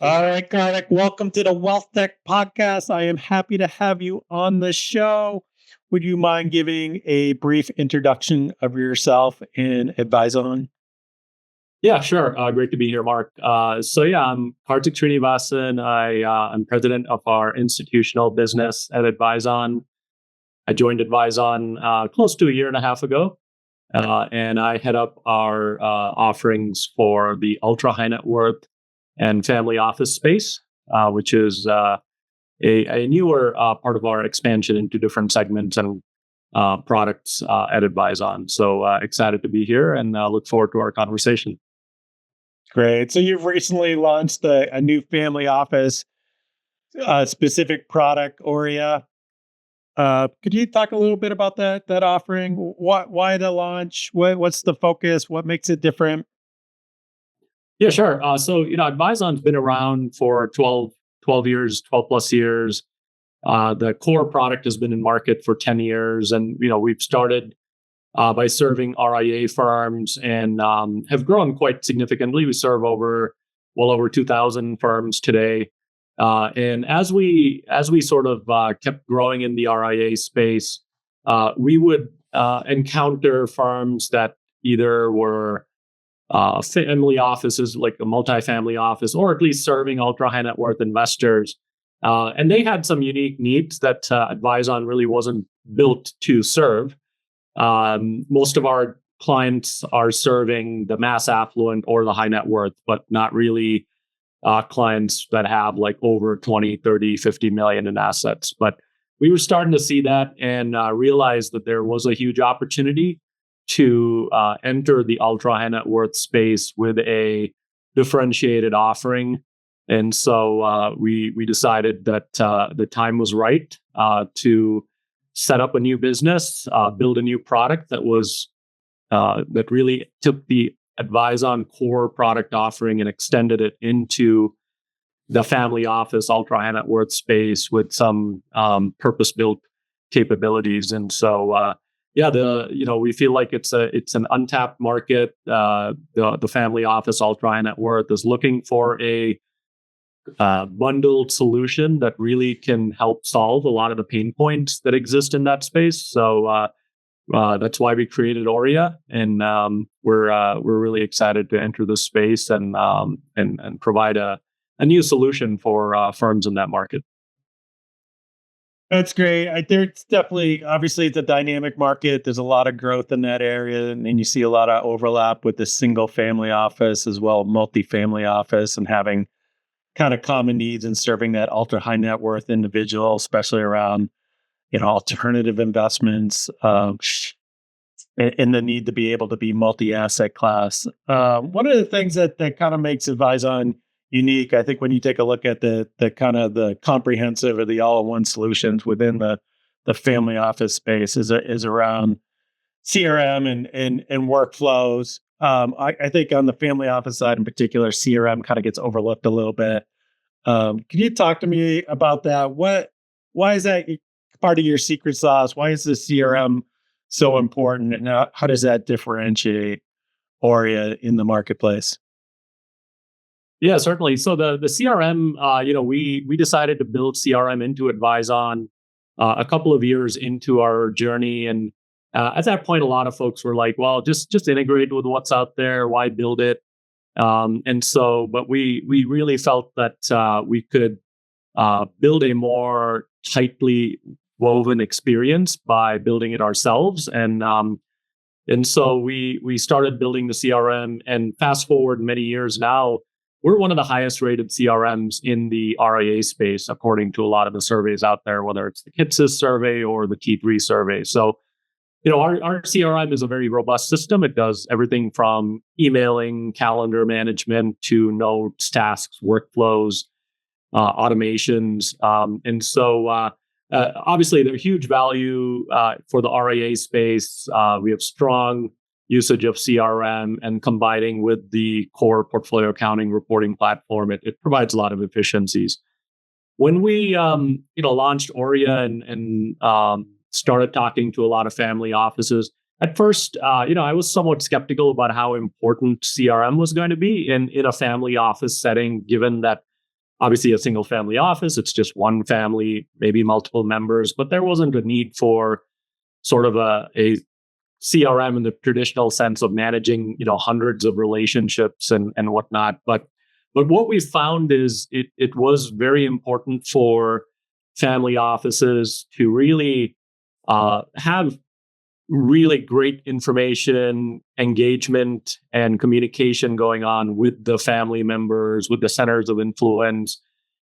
All right, Kartik, welcome to the WealthTech podcast. I am happy to have you on the show. Would you mind giving a brief introduction of yourself and Advyzon? Yeah, sure. Great to be here, Mark. I'm Kartik Srinivasan. I'm president of our institutional business at Advyzon. I joined Advyzon close to a year and a half ago, and I head up our offerings for the ultra high net worth and family office space, which is a newer part of our expansion into different segments and products at Advyzon. So excited to be here and look forward to our conversation. Great. So you've recently launched a new family office specific product, Auria. Could you talk a little bit about that offering? Why the launch? What's the focus? What makes it different? Yeah, sure. Advyzon's been around for 12 years, 12 plus years. The core product has been in market for 10 years. And, we've started by serving RIA firms and have grown quite significantly. We serve well over 2,000 firms today. And as we sort of kept growing in the RIA space, we would encounter firms that either were family offices, like a multifamily office, or at least serving ultra high net worth investors. And they had some unique needs that Advyzon really wasn't built to serve. Most of our clients are serving the mass affluent or the high net worth, but not really clients that have like over 20, 30, 50 million in assets. But we were starting to see that and realize that there was a huge opportunity to enter the ultra high net worth space with a differentiated offering. And so we decided that the time was right to set up a new business, build a new product that really took the Advyzon core product offering and extended it into the family office ultra high net worth space with some purpose-built capabilities. And so we feel like it's an untapped market. The family office ultra high net worth is looking for a bundled solution that really can help solve a lot of the pain points that exist in that space. So that's why we created Auria, and we're really excited to enter this space and provide a new solution for firms in that market. That's great. There's definitely, obviously, it's a dynamic market. There's a lot of growth in that area, and you see a lot of overlap with the single family office as well, multifamily office, and having kind of common needs and serving that ultra high net worth individual, especially around alternative investments, and the need to be able to be multi-asset class. One of the things that kind of makes Advyzon unique, I think, when you take a look at the kind of the comprehensive or the all-in-one solutions within the family office space is around CRM and workflows. I think on the family office side in particular, CRM kind of gets overlooked a little bit. Can you talk to me about that? Why is that part of your secret sauce? Why is the CRM so important, and how does that differentiate Auria in the marketplace? Yeah, certainly. So the CRM, we decided to build CRM into Advyzon a couple of years into our journey, and at that point, a lot of folks were like, "Well, just integrate with what's out there. Why build it?" But we really felt that we could build a more tightly woven experience by building it ourselves, and so we started building the CRM. And fast forward many years now, we're one of the highest rated CRMs in the RIA space, according to a lot of the surveys out there, whether it's the KITSIS survey or the T3 survey. So, our CRM is a very robust system. It does everything from emailing, calendar management to notes, tasks, workflows, automations. Obviously, they're huge value for the RIA space. We have strong usage of CRM, and combining with the core portfolio accounting reporting platform, it provides a lot of efficiencies. When we launched Auria and started talking to a lot of family offices, at first, I was somewhat skeptical about how important CRM was going to be in a family office setting, given that obviously a single family office. It's just one family, maybe multiple members, but there wasn't a need for sort of a CRM in the traditional sense of managing, hundreds of relationships and whatnot. But what we found is it was very important for family offices to really have really great information, engagement, and communication going on with the family members, with the centers of influence.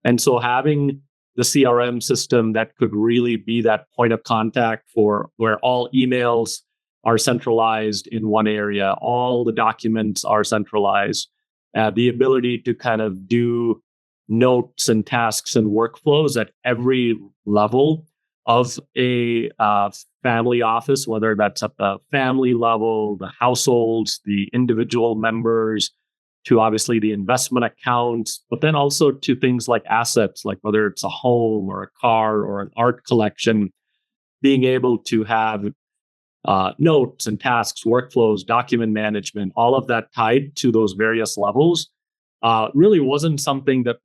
And so having the CRM system that could really be that point of contact for where all emails are centralized in one area, all the documents are centralized, the ability to kind of do notes and tasks and workflows at every level of a family office, whether that's at the family level, the households, the individual members, to obviously the investment accounts, but then also to things like assets, like whether it's a home or a car or an art collection, being able to have notes and tasks, workflows, document management, all of that tied to those various levels, really wasn't something that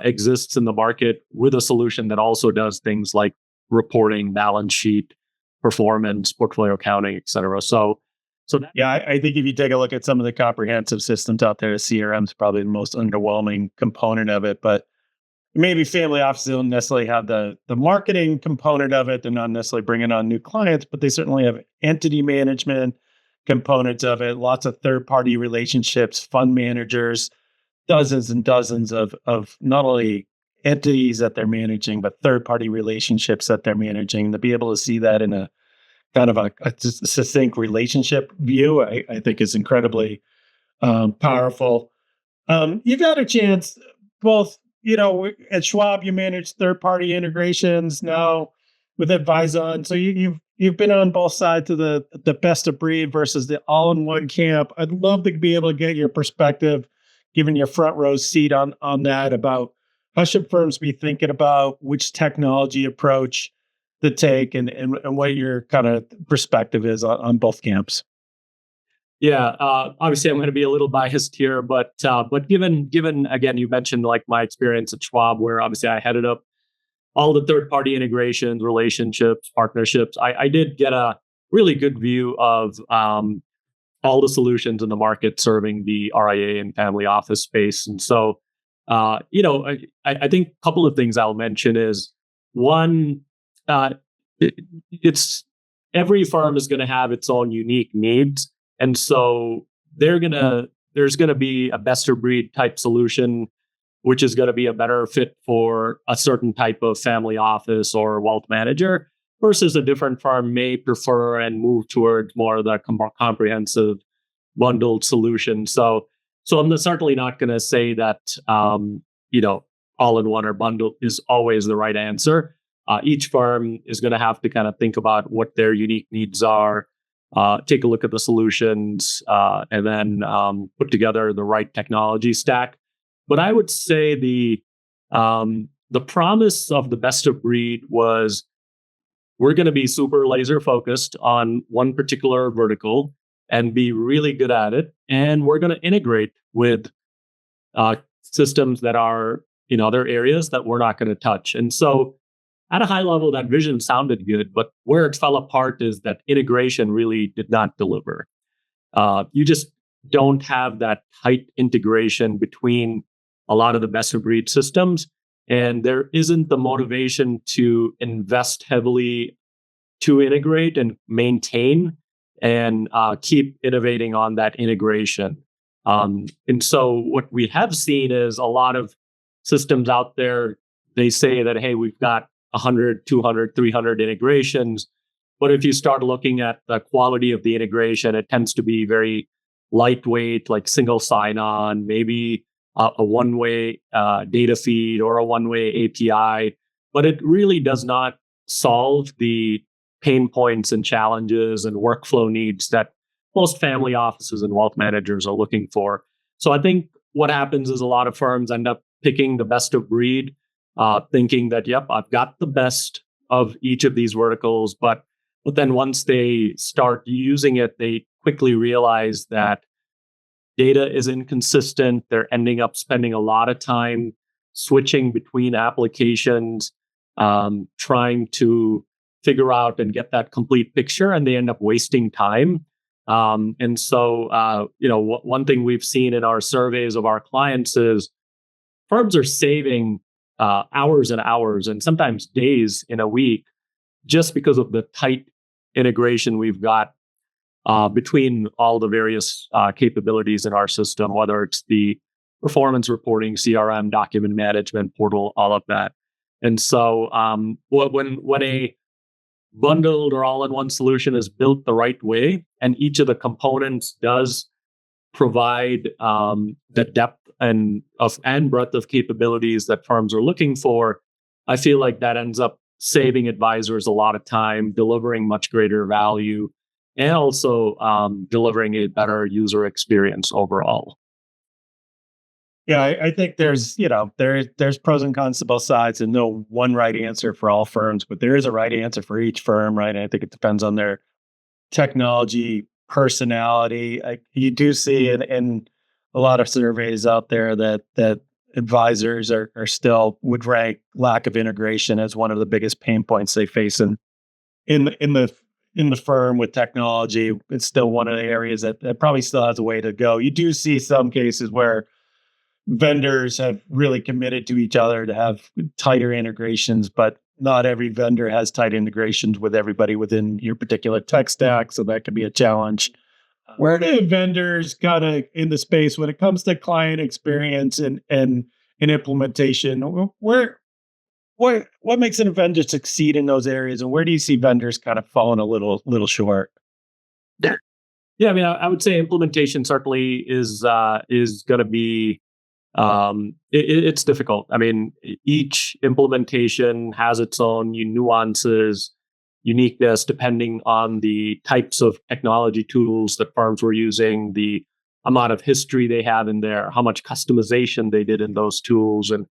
exists in the market with a solution that also does things like reporting, balance sheet, performance, portfolio accounting, et cetera. So that, Yeah, I think if you take a look at some of the comprehensive systems out there, CRM is probably the most underwhelming component of it. But maybe family offices don't necessarily have the marketing component of it. They're not necessarily bringing on new clients, but they certainly have entity management components of it. Lots of third party relationships, fund managers, dozens and dozens of not only entities that they're managing, but third party relationships that they're managing. To be able to see that in a kind of a succinct relationship view, I think is incredibly powerful. You've had a chance, both, at Schwab, you manage third-party integrations now with Advyzon. So you've been on both sides of the best of breed versus the all-in-one camp. I'd love to be able to get your perspective, given your front row seat on that, about how should firms be thinking about which technology approach to take and what your kind of perspective is on both camps. yeah, obviously I'm going to be a little biased here, but given again, you mentioned like my experience at Schwab, where obviously I headed up all the third party integrations, relationships, partnerships. I did get a really good view of all the solutions in the market serving the RIA and family office space. And so, I think a couple of things I'll mention is one, uh, it, it's every firm is going to have its own unique needs, and so there's gonna be a best of breed type solution, which is going to be a better fit for a certain type of family office or wealth manager, versus a different firm may prefer and move towards more of the comprehensive bundled solution. So I'm certainly not going to say that all in one or bundle is always the right answer. Each firm is going to have to kind of think about what their unique needs are, take a look at the solutions, and then put together the right technology stack. But I would say the promise of the best of breed was we're going to be super laser focused on one particular vertical and be really good at it, and we're going to integrate with systems that are in other areas that we're not going to touch. And so, at a high level, that vision sounded good, but where it fell apart is that integration really did not deliver. You just don't have that tight integration between a lot of the best of breed systems. And there isn't the motivation to invest heavily to integrate and maintain and keep innovating on that integration. And so what we have seen is a lot of systems out there, they say that, hey, we've got 100, 200, 300 integrations. But if you start looking at the quality of the integration, it tends to be very lightweight, like single sign-on, maybe a one-way data feed or a one-way API. But it really does not solve the pain points and challenges and workflow needs that most family offices and wealth managers are looking for. So I think what happens is a lot of firms end up picking the best of breed, thinking that, yep, I've got the best of each of these verticals. But then once they start using it, they quickly realize that data is inconsistent. They're ending up spending a lot of time switching between applications, trying to figure out and get that complete picture, and they end up wasting time. And so, one thing we've seen in our surveys of our clients is firms are saving hours and hours and sometimes days in a week just because of the tight integration we've got between all the various capabilities in our system, whether it's the performance reporting, CRM, document management portal, all of that. And so when a bundled or all-in-one solution is built the right way, and each of the components does provide the depth and breadth of capabilities that firms are looking for, I feel like that ends up saving advisors a lot of time, delivering much greater value, and also delivering a better user experience overall. Yeah, I think there's there's pros and cons to both sides, and no one right answer for all firms, but there is a right answer for each firm, right? And I think it depends on their technology personality. You do see in a lot of surveys out there that advisors are still would rank lack of integration as one of the biggest pain points they face in the firm with technology. It's still one of the areas that probably still has a way to go. You do see some cases where vendors have really committed to each other to have tighter integrations, but not every vendor has tight integrations with everybody within your particular tech stack. So that could be a challenge. Where do vendors kind of in the space when it comes to client experience and implementation? What makes a vendor succeed in those areas, and where do you see vendors kind of falling a little short? Yeah, I mean, I would say implementation certainly is going to be it's difficult. I mean, each implementation has its own nuances, uniqueness, depending on the types of technology tools that firms were using, the amount of history they have in there, how much customization they did in those tools, and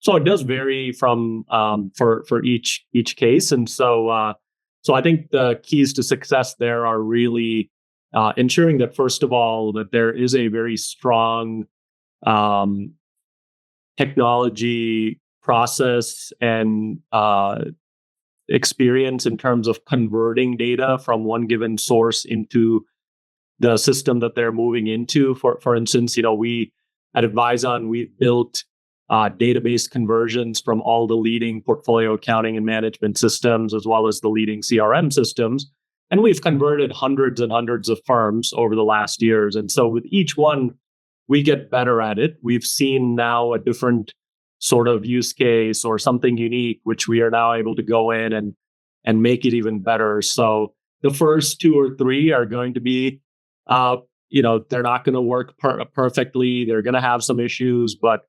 so it does vary from for each case. And so I think the keys to success there are really ensuring that, first of all, that there is a very strong technology process and experience in terms of converting data from one given source into the system that they're moving into. For instance, we at Advyzon, we built database conversions from all the leading portfolio accounting and management systems, as well as the leading CRM systems. And we've converted hundreds and hundreds of firms over the last years. And so with each one, we get better at it. We've seen now a different sort of use case or something unique, which we are now able to go in and make it even better. So the first two or three are going to be, they're not going to work perfectly. They're going to have some issues, but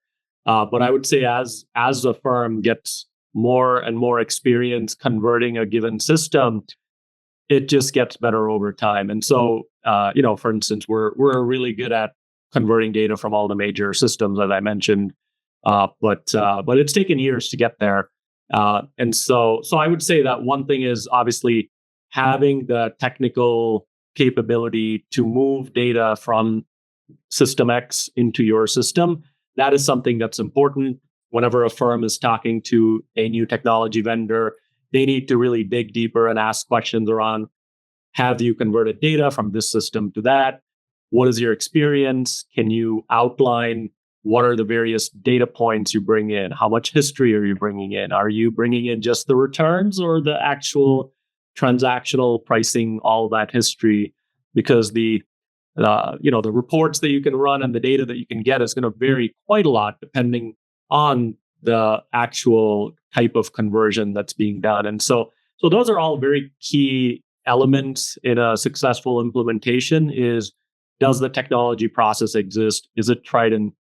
I would say as the firm gets more and more experience converting a given system, it just gets better over time. And so, for instance, we're really good at converting data from all the major systems, as I mentioned, but it's taken years to get there. And so I would say that one thing is obviously having the technical capability to move data from system X into your system. That is something that's important. Whenever a firm is talking to a new technology vendor, they need to really dig deeper and ask questions around, have you converted data from this system to that? What is your experience? Can you outline what are the various data points you bring in? How much history are you bringing in? Are you bringing in just the returns or the actual transactional pricing, all that history? Because the reports that you can run and the data that you can get is going to vary quite a lot depending on the actual type of conversion that's being done. And so those are all very key elements in a successful implementation. Does the technology process exist? Is it tried and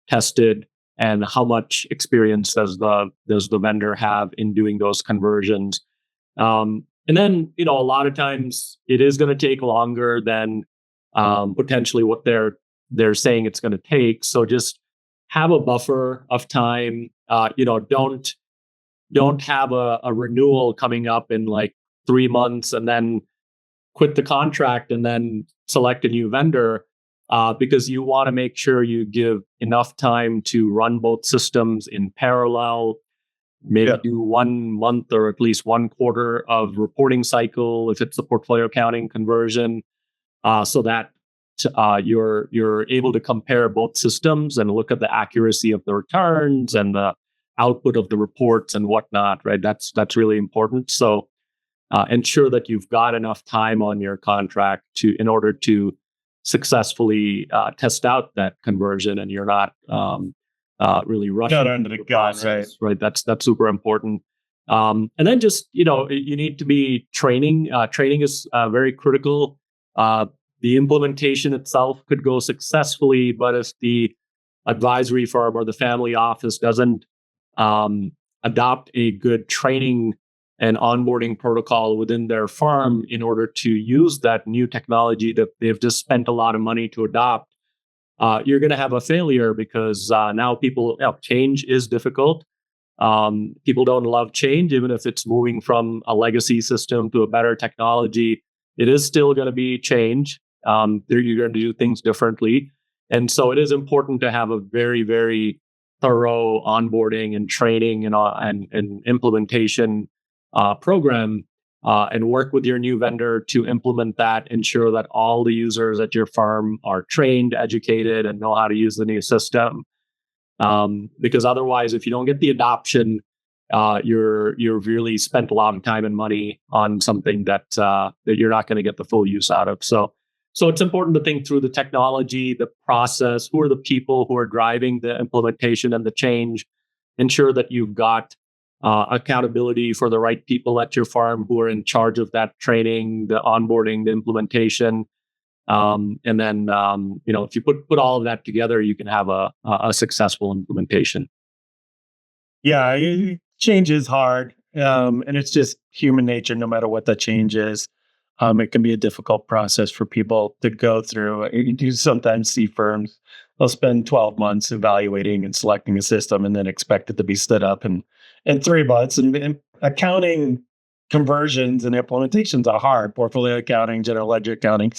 tested? And how much experience does the vendor have in doing those conversions? And then, a lot of times it is going to take longer than potentially what they're saying it's going to take. So just have a buffer of time. Don't have a renewal coming up in like 3 months and then quit the contract and then select a new vendor. because you want to make sure you give enough time to run both systems in parallel. Maybe do 1 month or at least 1/4 of reporting cycle if it's the portfolio accounting conversion, so that you're able to compare both systems and look at the accuracy of the returns and the output of the reports and whatnot. Right, that's really important. So ensure that you've got enough time on your contract in order to successfully test out that conversion, and you're not really rushing Not under the gun, process, right? That's super important. And then just you need to be training. Training is very critical. The implementation itself could go successfully, but if the advisory firm or the family office doesn't adopt a good training and onboarding protocol within their firm in order to use that new technology that they've just spent a lot of money to adopt, you're going to have a failure because now change is difficult. People don't love change, even if it's moving from a legacy system to a better technology. It is still going to be change. You're going to do things differently. And so it is important to have a very, very thorough onboarding and training and implementation program, and work with your new vendor to implement that, ensure that all the users at your firm are trained, educated, and know how to use the new system. Because otherwise, if you don't get the adoption, you're really spent a lot of time and money on something that you're not going to get the full use out of. So it's important to think through the technology, the process, who are the people who are driving the implementation and the change. Ensure that you've got accountability for the right people at your firm who are in charge of that training, the onboarding, the implementation. And then, if you put all of that together, you can have a successful implementation. Yeah, change is hard, and it's just human nature. No matter what the change is, it can be a difficult process for people to go through. You do sometimes see firms, they'll spend 12 months evaluating and selecting a system and then expect it to be stood up in 3 months. And accounting conversions and implementations are hard. Portfolio accounting, general ledger accounting,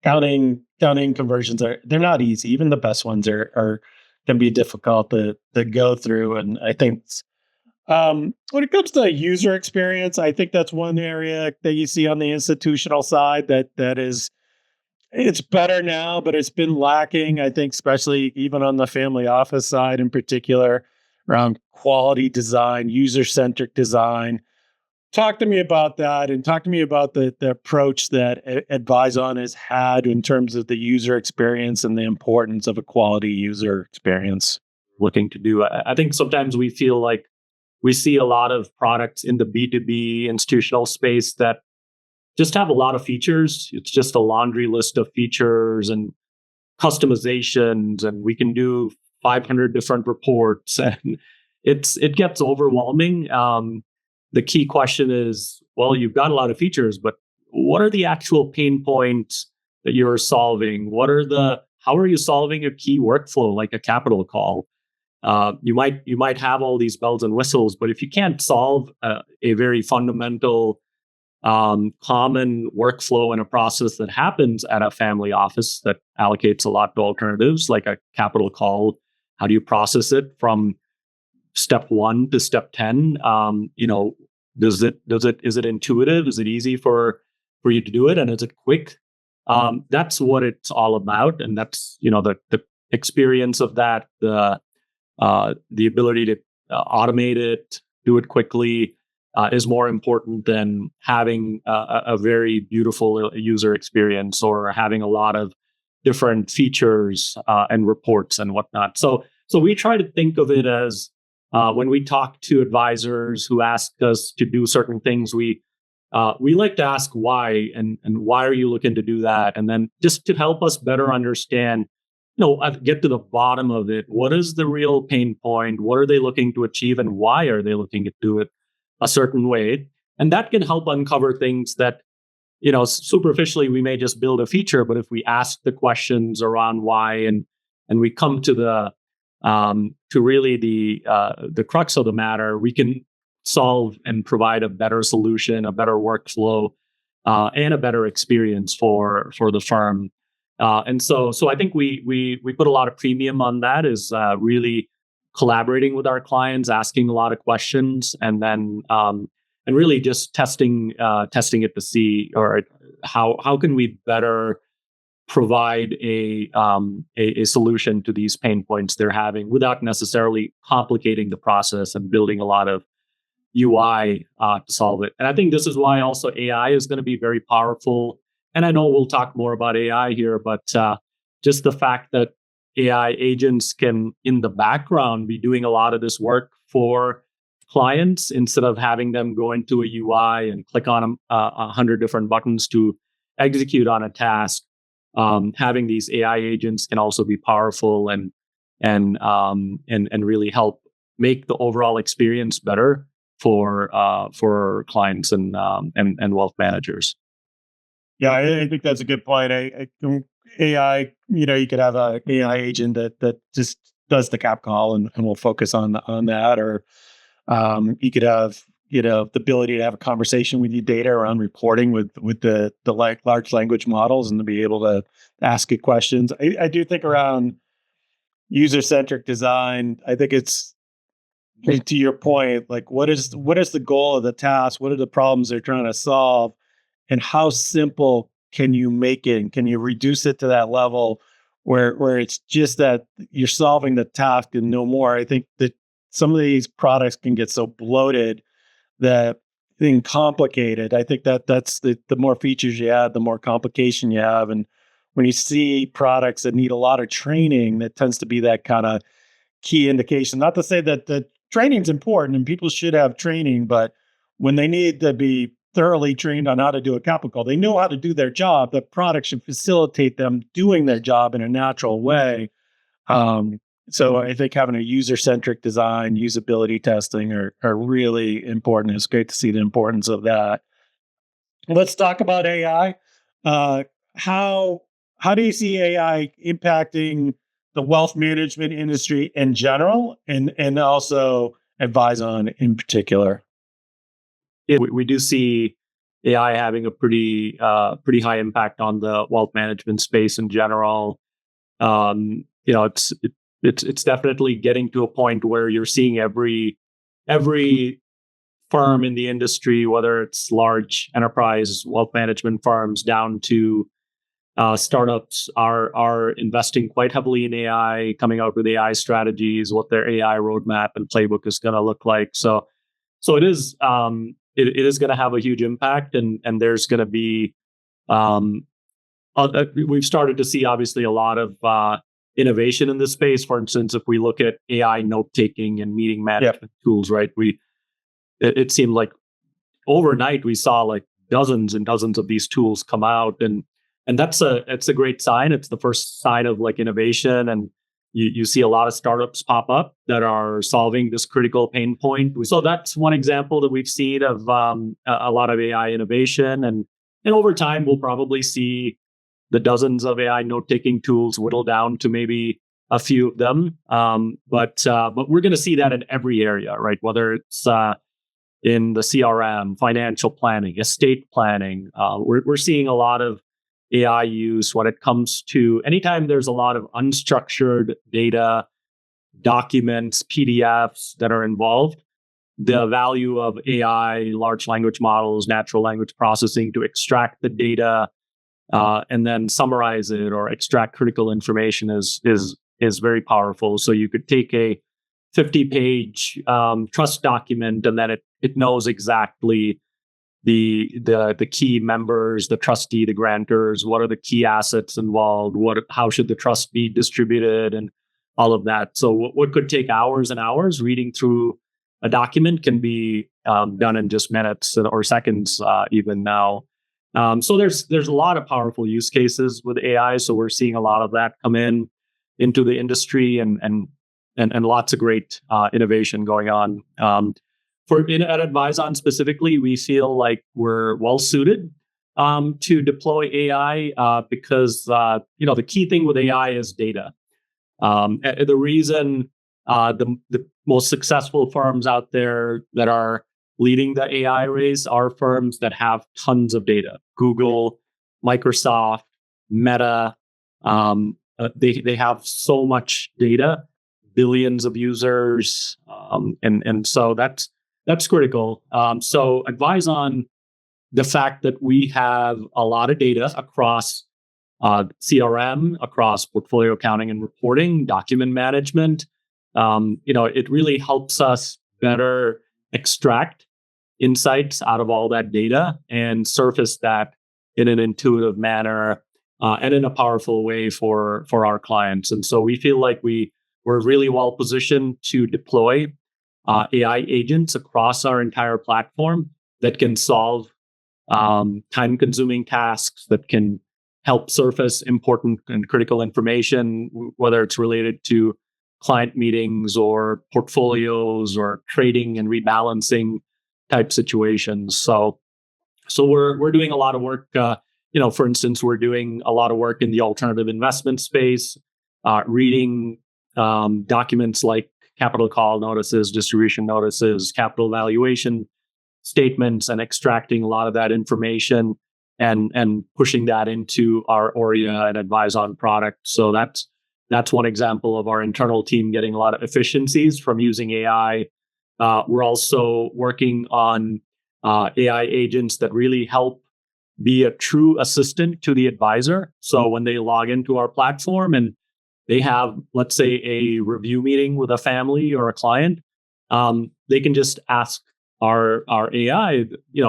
counting conversions they're not easy. Even the best ones are can be difficult to go through. And I think when it comes to user experience, I think that's one area that you see on the institutional side that is it's better now, but it's been lacking. I think, especially even on the family office side in particular, around quality design, user centric design. Talk to me about that, and talk to me about the approach that Advyzon has had in terms of the user experience and the importance of a quality user experience. Looking to do. I think sometimes we feel like we see a lot of products in the B2B institutional space that just have a lot of features. It's just a laundry list of features and customizations, and we can do 500 different reports, and it gets overwhelming. The key question is, well, you've got a lot of features, but what are the actual pain points that you're solving? How are you solving a key workflow like a capital call? You might have all these bells and whistles, but if you can't solve a very fundamental common workflow and a process that happens at a family office that allocates a lot to alternatives, like a capital call, how do you process it from step 1 to step 10? Is it intuitive? Is it easy for you to do it? And is it quick? That's what it's all about. And that's, the experience of that, the ability to automate it, do it quickly, is more important than having a very beautiful user experience or having a lot of different features and reports and whatnot. So we try to think of it as when we talk to advisors who ask us to do certain things, we like to ask why and why are you looking to do that, and then just to help us better understand, get to the bottom of it. What is the real pain point? What are they looking to achieve, and why are they looking to do it a certain way? And that can help uncover things that, superficially we may just build a feature, but if we ask the questions around why and we come to to really the crux of the matter, we can solve and provide a better solution, a better workflow, and a better experience for the firm. And so I think we put a lot of premium on that, is really collaborating with our clients, asking a lot of questions, and really just testing it to see, or how can we better provide a solution to these pain points they're having without necessarily complicating the process and building a lot of UI to solve it. And I think this is why also AI is going to be very powerful. And I know we'll talk more about AI here, but just the fact that AI agents can, in the background, be doing a lot of this work for clients instead of having them go into a UI and click on 100 different buttons to execute on a task. Having these AI agents can also be powerful and really help make the overall experience better for clients and wealth managers. Yeah, I think that's a good point. AI, you could have a AI agent that just does the cap call and will focus on that, or you could have the ability to have a conversation with your data around reporting with the large language models, and to be able to ask it questions. I do think around user centric design. I think it's, to your point, like what is the goal of the task? What are the problems they're trying to solve? And how simple can you make it? And can you reduce it to that level where it's just that you're solving the task and no more? I think that some of these products can get so bloated that being complicated. I think that's the more features you add, the more complication you have. And when you see products that need a lot of training, that tends to be that kind of key indication. Not to say that the training is important and people should have training, but when they need to be thoroughly trained on how to do a capital call, they know how to do their job. The product should facilitate them doing their job in a natural way. So I think having a user-centric design, usability testing are really important. It's great to see the importance of that. Let's talk about AI. How do you see AI impacting the wealth management industry in general, and also Advyzon in particular? Yeah, we do see AI having a pretty high impact on the wealth management space in general. It's definitely getting to a point where you're seeing every firm in the industry, whether it's large enterprise wealth management firms down to startups, are investing quite heavily in AI, coming out with AI strategies, what their AI roadmap and playbook is going to look like. So it is it is going to have a huge impact, and there's going to be we've started to see obviously a lot of innovation in this space. For instance, if we look at AI note taking and meeting management tools, right? It seemed like overnight we saw like dozens and dozens of these tools come out, and it's a great sign. It's the first sign of like innovation, and you see a lot of startups pop up that are solving this critical pain point. So that's one example that we've seen of a lot of AI innovation, and over time we'll probably see the dozens of AI note-taking tools whittle down to maybe a few of them. But we're going to see that in every area, right? Whether it's in the CRM, financial planning, estate planning, we're seeing a lot of AI use when it comes to anytime there's a lot of unstructured data, documents, PDFs that are involved. The value of AI, large language models, natural language processing to extract the data and then summarize it or extract critical information is very powerful. So you could take a 50-page trust document, and then it knows exactly the key members, the trustee, the grantors, what are the key assets involved, how should the trust be distributed, and all of that. So what could take hours and hours reading through a document can be done in just minutes or seconds even now. So there's a lot of powerful use cases with AI. So we're seeing a lot of that come into the industry, and lots of great innovation going on. At Advyzon specifically, we feel like we're well suited to deploy AI because the key thing with AI is data. The reason the most successful firms out there that are leading the AI race are firms that have tons of data. Google, Microsoft, Meta, They have so much data, billions of users, and so that's critical. So Advyzon, the fact that we have a lot of data across CRM, across portfolio accounting and reporting, document management, it really helps us better extract insights out of all that data and surface that in an intuitive manner and in a powerful way for our clients. And so we feel like we're really well positioned to deploy AI agents across our entire platform that can solve time-consuming tasks, that can help surface important and critical information, whether it's related to client meetings or portfolios or trading and rebalancing type situations. So we're doing a lot of work. For instance, we're doing a lot of work in the alternative investment space, reading documents like capital call notices, distribution notices, capital valuation statements, and extracting a lot of that information and pushing that into our Auria and Advyzon product. So that's one example of our internal team getting a lot of efficiencies from using AI. We're also working on AI agents that really help be a true assistant to the advisor. So when they log into our platform and they have, let's say, a review meeting with a family or a client, they can just ask our AI,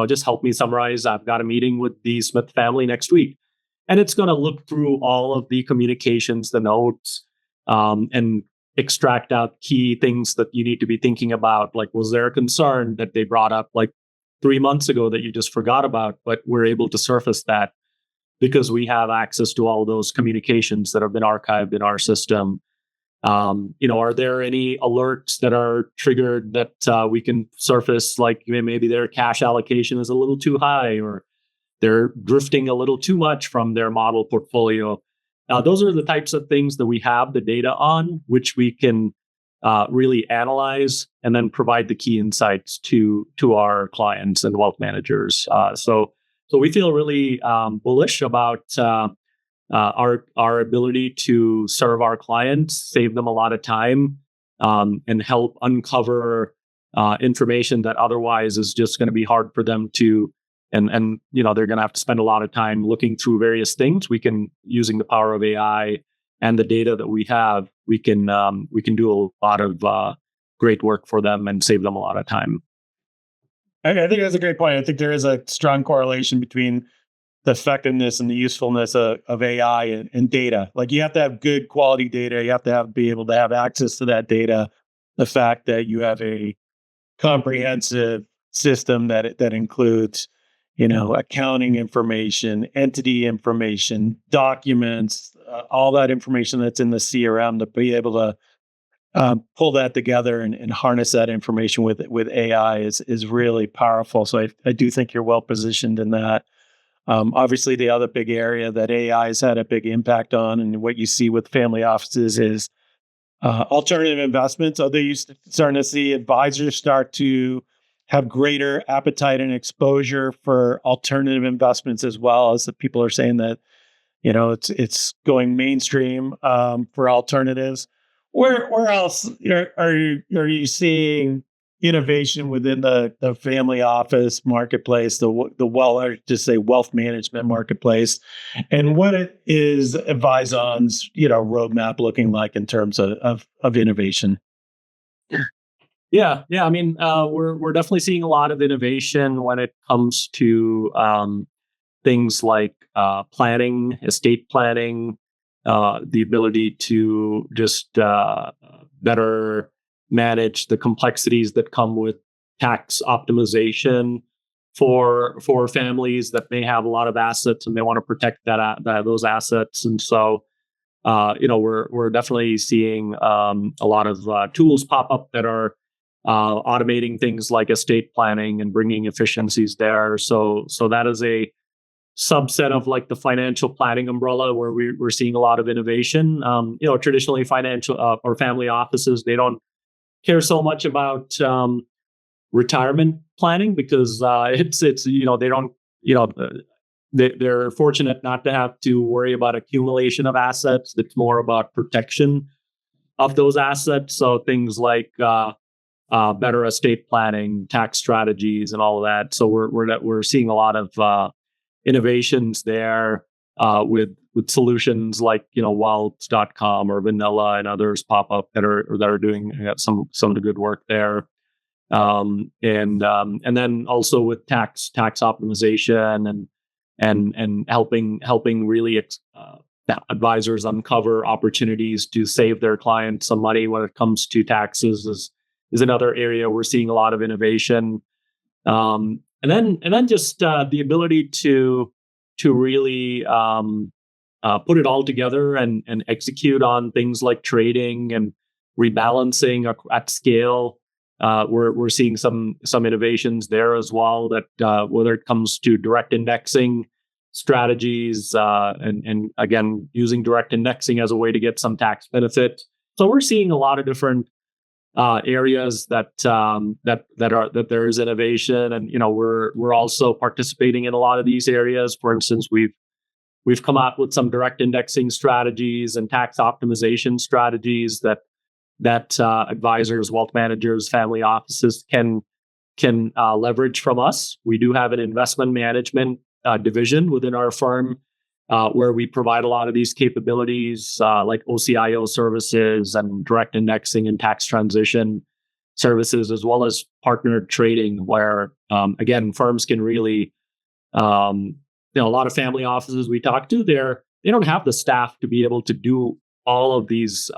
just help me summarize. I've got a meeting with the Smith family next week. And it's going to look through all of the communications, the notes, and extract out key things that you need to be thinking about. Like, was there a concern that they brought up like 3 months ago that you just forgot about, but we're able to surface that because we have access to all those communications that have been archived in our system. Are there any alerts that are triggered that we can surface, like maybe their cash allocation is a little too high or they're drifting a little too much from their model portfolio? Those are the types of things that we have the data on, which we can really analyze and then provide the key insights to our clients and wealth managers. So we feel really bullish about our ability to serve our clients, save them a lot of time, and help uncover information that otherwise is just going to be hard for them to. And they're going to have to spend a lot of time looking through various things. We can, using the power of AI and the data that we have, we can do a lot of great work for them and save them a lot of time. I think that's a great point. I think there is a strong correlation between the effectiveness and the usefulness of AI and data. Like, you have to have good quality data. You have to be able to have access to that data. The fact that you have a comprehensive system that includes, accounting information, entity information, documents, all that information that's in the CRM, to be able to pull that together and harness that information with AI is really powerful. So I do think you're well positioned in that. Obviously, the other big area that AI has had a big impact on, and what you see with family offices, is alternative investments. So they're starting to see advisors start to have greater appetite and exposure for alternative investments, as well as the people are saying that it's going mainstream for alternatives. Where else are you seeing innovation within the family office marketplace, the wealth management marketplace, and what is Advyzon's roadmap looking like in terms of innovation? Yeah. I mean, we're definitely seeing a lot of innovation when it comes to things like planning, estate planning, the ability to just better manage the complexities that come with tax optimization for families that may have a lot of assets and they want to protect those assets. And so, we're definitely seeing a lot of tools pop up that are automating things like estate planning and bringing efficiencies there. So that is a subset of like the financial planning umbrella where we're seeing a lot of innovation. Traditionally financial or family offices, they don't care so much about retirement planning because it's they don't they're fortunate not to have to worry about accumulation of assets. It's more about protection of those assets. So things like better estate planning, tax strategies, and all of that. So we're seeing a lot of innovations there with solutions like Wealth.com or Vanilla and others pop up that are doing some of the good work there. And then also with tax optimization and helping really advisors uncover opportunities to save their clients some money when it comes to taxes is another area we're seeing a lot of innovation. And then just the ability to really put it all together and execute on things like trading and rebalancing at scale. We're seeing some innovations there as well, that whether it comes to direct indexing strategies and again using direct indexing as a way to get some tax benefit. So we're seeing a lot of different areas that there is innovation, and we're also participating in a lot of these areas. For instance, we've come out with some direct indexing strategies and tax optimization strategies that advisors, wealth managers, family offices can leverage from us. We do have an investment management division within our firm where we provide a lot of these capabilities like OCIO services and direct indexing and tax transition services, as well as partnered trading, where again firms can really a lot of family offices we talk to, they don't have the staff to be able to do all of these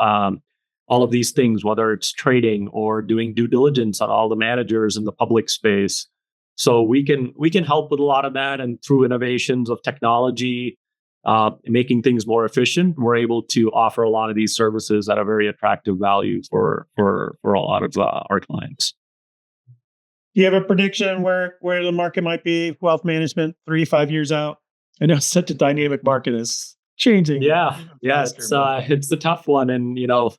things, whether it's trading or doing due diligence on all the managers in the public space. So we can help with a lot of that, and through innovations of technology, making things more efficient, we're able to offer a lot of these services at a very attractive value for a lot of our clients. Do you have a prediction where the market might be, wealth management, 3-5 years out? I know it's such a dynamic market, is changing. Yeah, it's a tough one, and if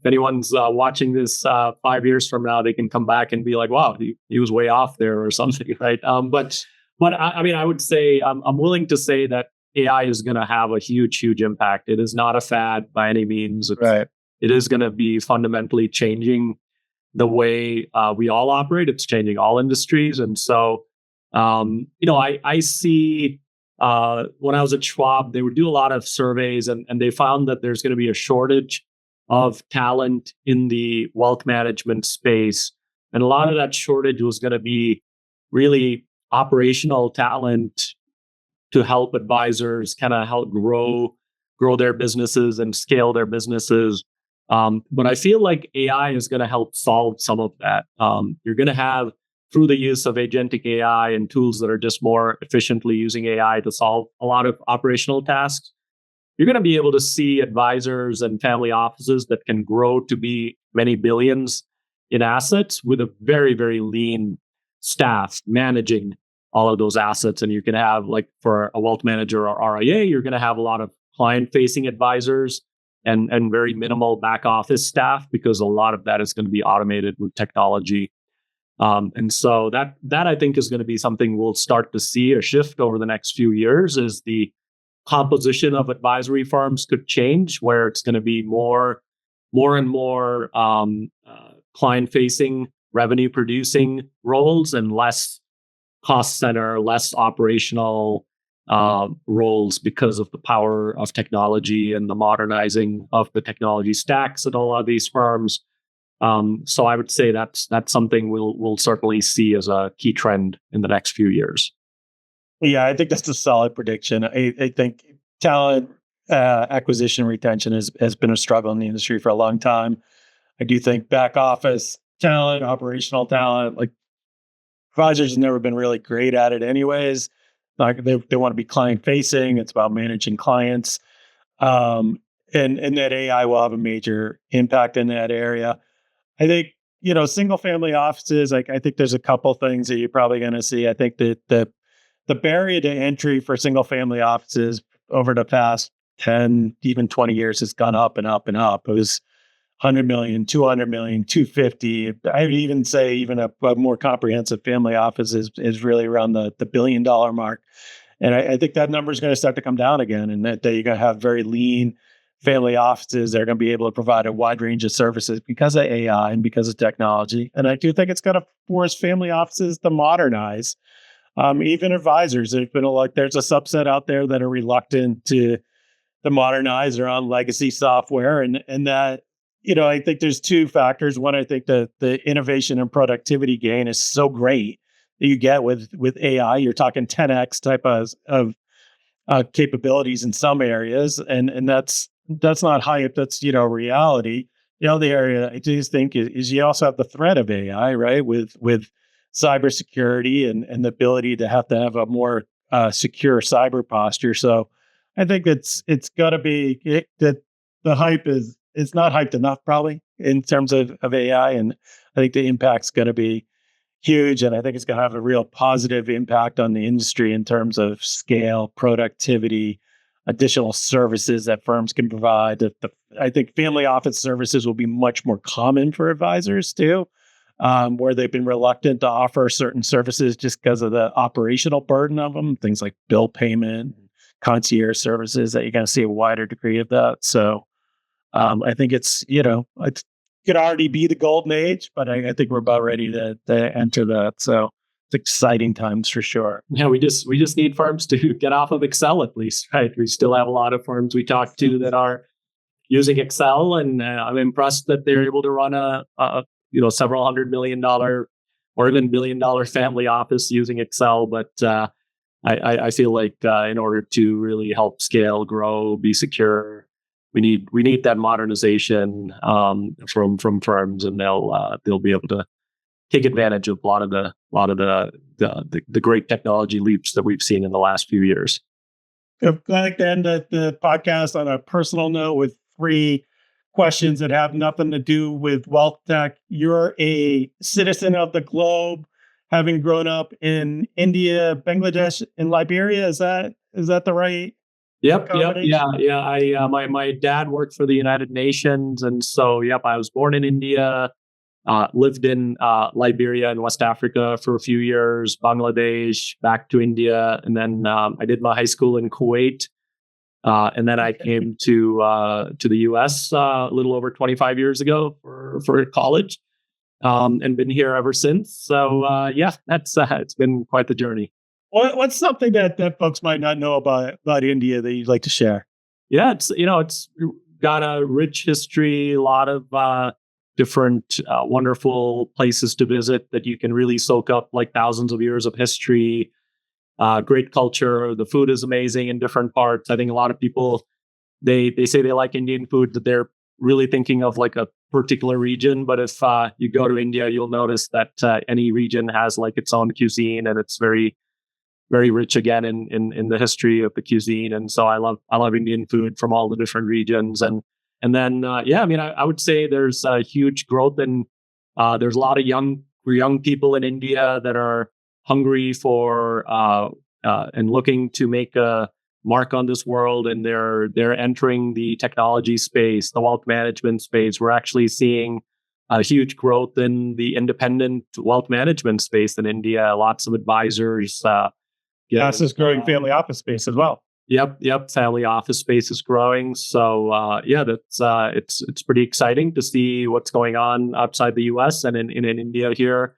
anyone's watching this 5 years from now, they can come back and be like, "Wow, he was way off there," or something, right? But I would say I'm willing to say that AI is going to have a huge impact. It is not a fad by any means. Right. It is going to be fundamentally changing the way we all operate. It's changing all industries, and so I see. When I was at Schwab, they would do a lot of surveys, and they found that there's going to be a shortage of talent in the wealth management space. And a lot of that shortage was going to be really operational talent to help advisors kind of help grow their businesses and scale their businesses. But I feel like AI is going to help solve some of that. You're going to have, through the use of agentic AI and tools that are just more efficiently using AI to solve a lot of operational tasks, you're going to be able to see advisors and family offices that can grow to be many billions in assets with a very, very lean staff managing all of those assets. And you can have, like for a wealth manager or RIA, you're going to have a lot of client-facing advisors and very minimal back office staff, because a lot of that is going to be automated with technology. And so that I think is going to be something we'll start to see a shift over the next few years, as the composition of advisory firms could change, where it's going to be more and more client-facing, revenue-producing roles, and less cost center, less operational roles, because of the power of technology and the modernizing of the technology stacks at a lot of these firms. So I would say that's something we'll certainly see as a key trend in the next few years. Yeah, I think that's a solid prediction. I think talent acquisition retention has been a struggle in the industry for a long time. I do think back office talent, operational talent, like advisors have never been really great at it anyways. Like they want to be client facing. It's about managing clients. And that AI will have a major impact in that area. I think, single family offices, like I think there's a couple things that you're probably going to see. I think that the barrier to entry for single family offices over the past 10, even 20 years has gone up and up and up. It was 100 million, 200 million, 250. I would even say even a more comprehensive family office is really around the $1 billion mark. And I think that number is going to start to come down again, and that you're going to have very lean family offices that are going to be able to provide a wide range of services because of AI and because of technology. And I do think it's going to force family offices to modernize. Even advisors, there's a subset out there that are reluctant to modernize or on legacy software, and that I think there's two factors. One, I think the innovation and productivity gain is so great that you get with AI. You're talking 10x type of capabilities in some areas, and that's not hype. That's reality. The other area I do think is you also have the threat of AI, right? With cybersecurity and the ability to have a more secure cyber posture. So I think it's got to be that the hype is it's not hyped enough probably in terms of AI, and I think the impact's going to be huge, and I think it's going to have a real positive impact on the industry in terms of scale, productivity, additional services that firms can provide. I think family office services will be much more common for advisors too, where they've been reluctant to offer certain services just because of the operational burden of them, things like bill payment, concierge services, that you're going to see a wider degree of that. So I think it could already be the golden age, but I think we're about ready to enter that. So it's exciting times for sure. Yeah, we just need firms to get off of Excel at least, right? We still have a lot of firms we talk to that are using Excel, and I'm impressed that they're able to run a several $100 million or even $1 billion family office using Excel. But I feel like in order to really help scale, grow, be secure, we need that modernization from firms, and they'll be able to take advantage of a lot of the great technology leaps that we've seen in the last few years. I'd like to end the podcast on a personal note with 3 questions that have nothing to do with WealthTech. You're a citizen of the globe, having grown up in India, Bangladesh, and Liberia. Is that the right? Yep. Yeah. My dad worked for the United Nations, and so I was born in India, lived in Liberia and West Africa for a few years, Bangladesh, back to India, and then I did my high school in Kuwait, and then I came to the U.S. A little over 25 years ago for college, and been here ever since. So that's it's been quite the journey. What's something that folks might not know about India that you'd like to share? Yeah, it's got a rich history, a lot of different wonderful places to visit that you can really soak up, like thousands of years of history. Great culture. The food is amazing in different parts. I think a lot of people they say they like Indian food, that they're really thinking of like a particular region. But if you go to India, you'll notice that any region has like its own cuisine, and it's very very rich again in the history of the cuisine. And so I love Indian food from all the different regions. And then I would say there's a huge growth, and there's a lot of young people in India that are hungry for and looking to make a mark on this world, and they're entering the technology space, the wealth management space. We're actually seeing a huge growth in the independent wealth management space in India. Lots of advisors. Fastest growing family office space as well. Yep. Family office space is growing. So that's it's pretty exciting to see what's going on outside the U.S. and in India here,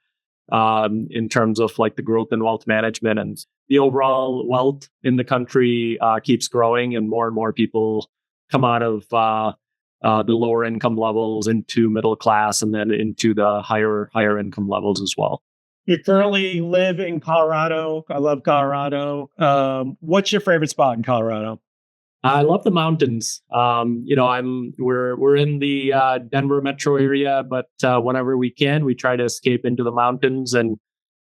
in terms of like the growth in wealth management, and the overall wealth in the country keeps growing, and more people come out of the lower income levels into middle class, and then into the higher income levels as well. You currently live in Colorado. I love Colorado. What's your favorite spot in Colorado? I love the mountains. We're in the Denver metro area, but whenever we can, we try to escape into the mountains. And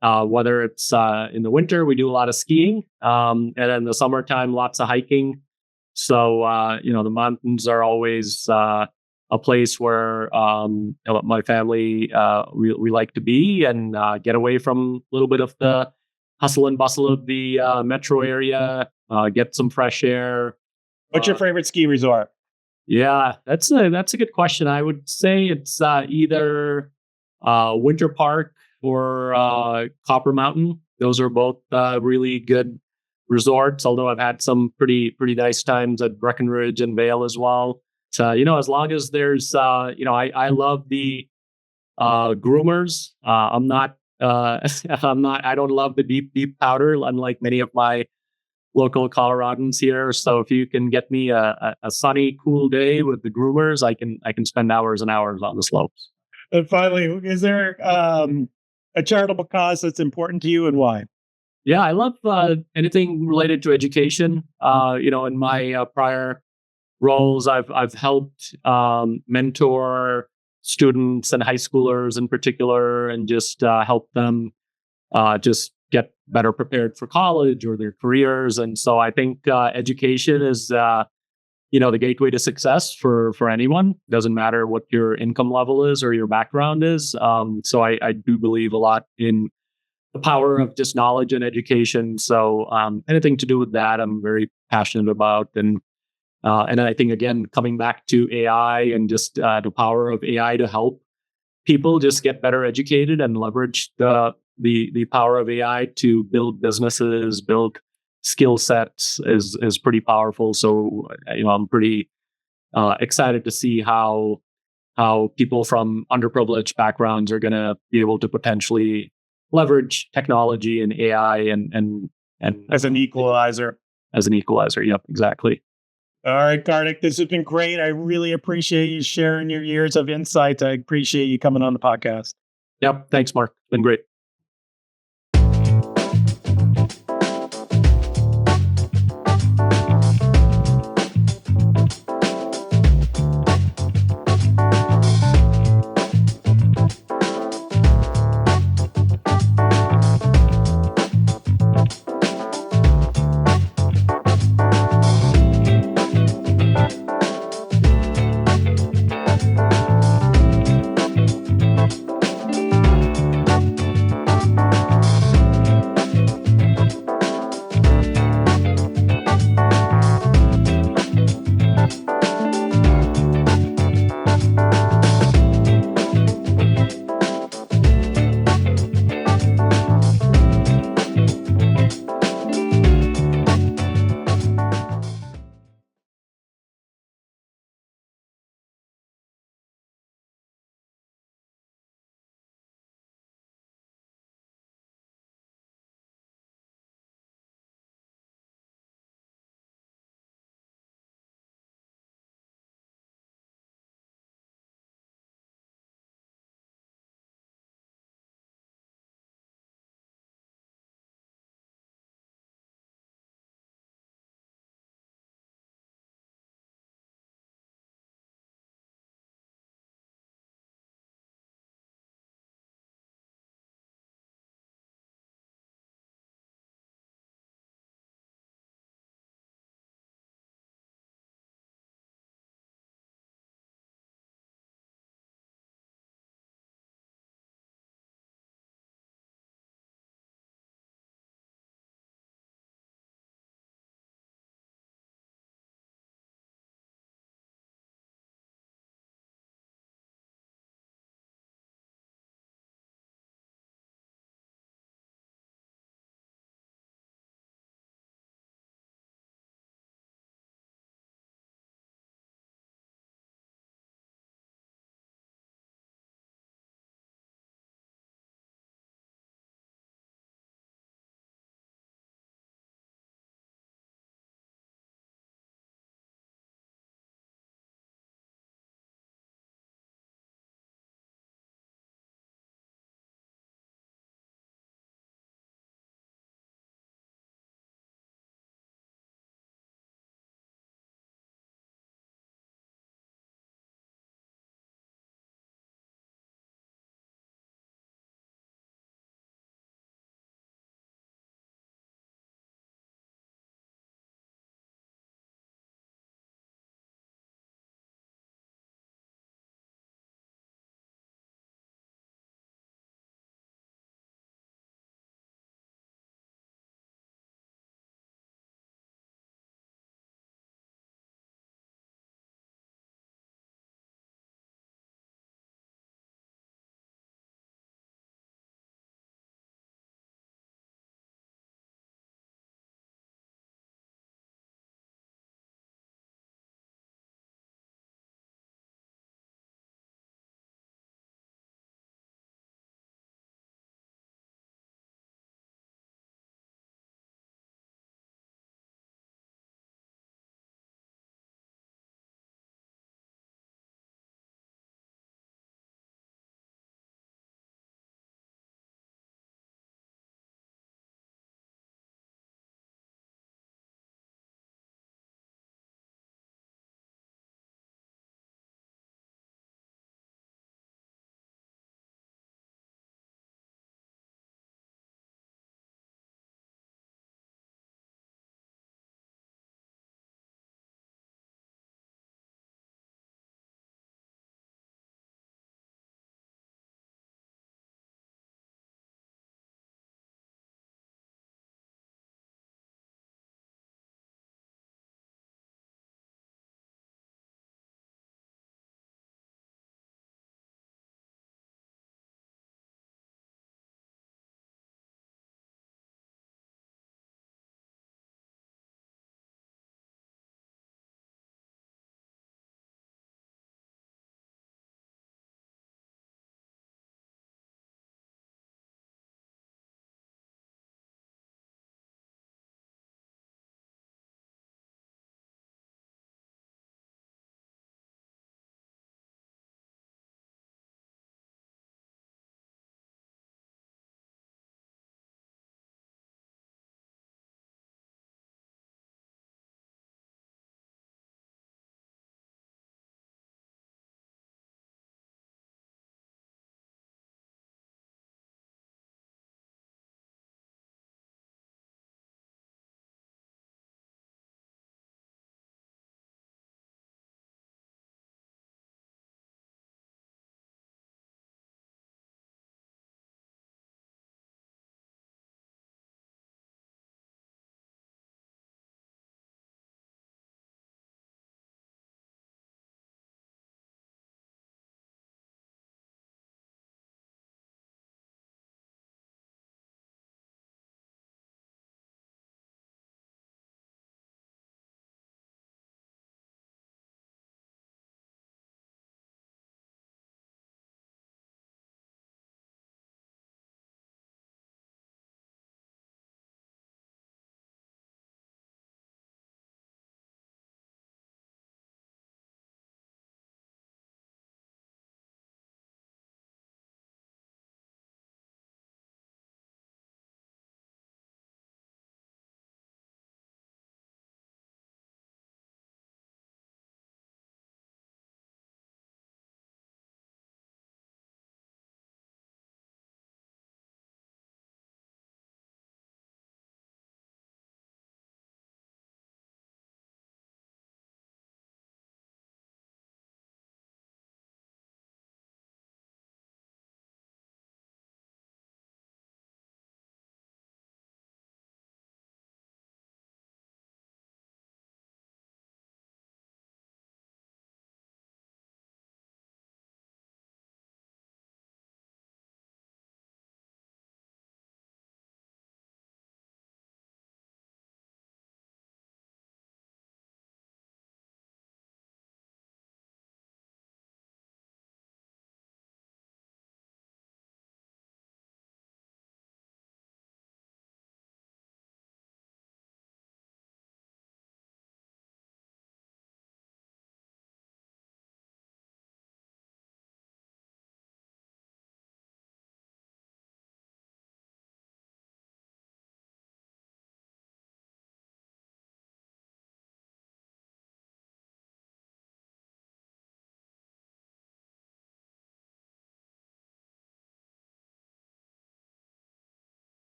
whether it's in the winter, we do a lot of skiing, and in the summertime, lots of hiking. So the mountains are always a place where my family we like to be, and get away from a little bit of the hustle and bustle of the metro area, get some fresh air. What's your favorite ski resort? Yeah, that's a good question. I would say it's either Winter Park or Copper Mountain. Those are both really good resorts, although I've had some pretty nice times at Breckenridge and Vail as well. So, as long as there's, I love the groomers. I'm not, I don't love the deep powder, unlike many of my local Coloradans here. So if you can get me a sunny, cool day with the groomers, I can spend hours and hours on the slopes. And finally, is there a charitable cause that's important to you, and why? Yeah, I love anything related to education. In my prior roles, I've helped mentor students and high schoolers in particular, and just help them just get better prepared for college or their careers. And so I think education is the gateway to success for anyone. Doesn't matter what your income level is or your background is. So I do believe a lot in the power of just knowledge and education. So anything to do with that, I'm very passionate about. And I think, again, coming back to AI and just the power of AI to help people just get better educated and leverage the power of AI to build businesses, build skill sets is pretty powerful. So I'm pretty excited to see how people from underprivileged backgrounds are going to be able to potentially leverage technology and AI and As an equalizer. As an equalizer. Yep, exactly. All right, Kartik, this has been great. I really appreciate you sharing your years of insights. I appreciate you coming on the podcast. Yep. Thanks, Mark. Been great.